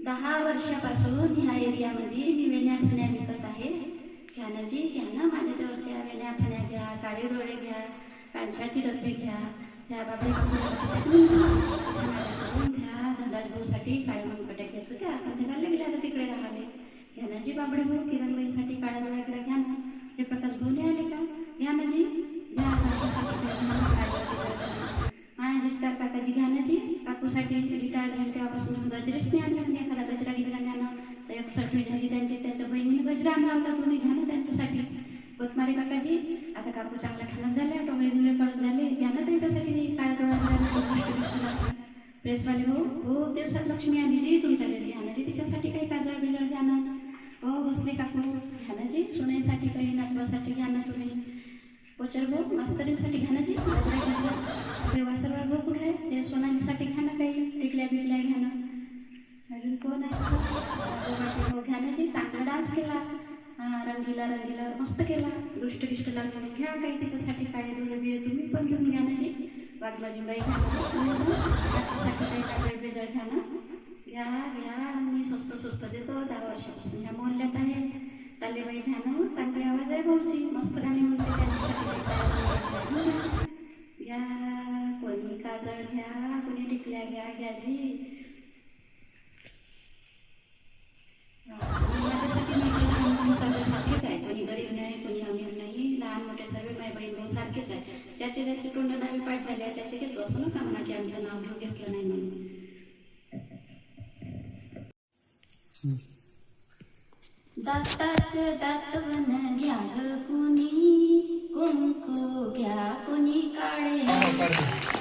10 वर्षापासून ह्या एरियामध्ये मी वेण्या फण्या विकत आहे. घ्या ना जी, घ्या ना माझ्याजवळच्या वेण्या फण्या घ्या, काळे डोळे घ्या, पॅन्साची डब्बी घ्या, त्या बाबडी घ्या. धंदाज भाऊसाठी काळे मनपट्या घेत होत्या, आपण ते घालले गेल्या तर तिकडे राहिले. घ्या ना जी बाबडी भाऊ, किरणबाईसाठी काळ्या डोळ्याकडे घ्या ना. ते प्रकाश भाऊ नाही आले का? घ्या ना जी, घ्या. जिसका काकाजी घ्या ना जी, काकूसाठी रिटायर झाले तेव्हापासून गजरेच नाही आणला. म्हणजे एखादा गजरा गिजरा न्यानं तर 61 झाली त्यांची. त्याच्या बहिणीने गजरा आणला होता, तुम्ही घ्या ना त्यांच्यासाठी. कोतमारे काकाजी, आता काकू चांगल्या ठणक झाल्या, टोमळे निळे कडक झाले, घ्या ना त्यांच्यासाठी काळ्या डोळ्यात. प्रेसवाले भाऊ, हो दिवसात लक्ष्मी आली जी तुमच्या घरी, घ्या ना जी तिच्यासाठी काही काजळ बिजळ घ्या ना. हो बसले काकू, घ्या ना जी सुनेसाठी काही नातवासाठी घ्या ना तुम्ही. पोचर भाऊ, मास्तरींसाठी घ्या ना जी. वासरवार भाऊ कुठे आहे? ते सोनालीसाठी घ्या ना काही टिकल्या बिकल्या घ्या ना. अजून कोण आहे? घ्या ना जी, चांगला डान्स केला, रंगीला रंगीला मस्त केला, दृष्ट गिष्ट लागून घ्या काही त्याच्यासाठी. काय डोळे बिळे तुम्ही पण घेऊन घ्या ना जी. बाजूबाजूबाई घ्या त्यासाठी काही काजळ बिजळ घ्या ना. घ्या घ्या, मी स्वस्त देतो. 10 वर्षापासून ह्या मोहल्ल्यात आहे. तालेबाई घ्या ना, चांगले आवाज आहे भाऊची, मस्त गाणी म्हणते त्यांच्यासाठी. घ्या, कोणी काजळ घ्या, कोणी टिकल्या घ्या. घ्या जी. माझ्यासाठी मी सर्व सारखेच आहे, कोणी गरीब नाही, कोणी अमीर नाही, लहान मोठे सर्व माय बहीण भाऊ सारखेच आहे. ज्याचे तोंड डावी पाठ झाले त्याचे घेतो, असं नका म्हणा की आमचं नाव घेऊन घेतलं नाही म्हणून. दाताचं दातवन घ्या ग कुणी, कुंकू घ्या कुणी काळे.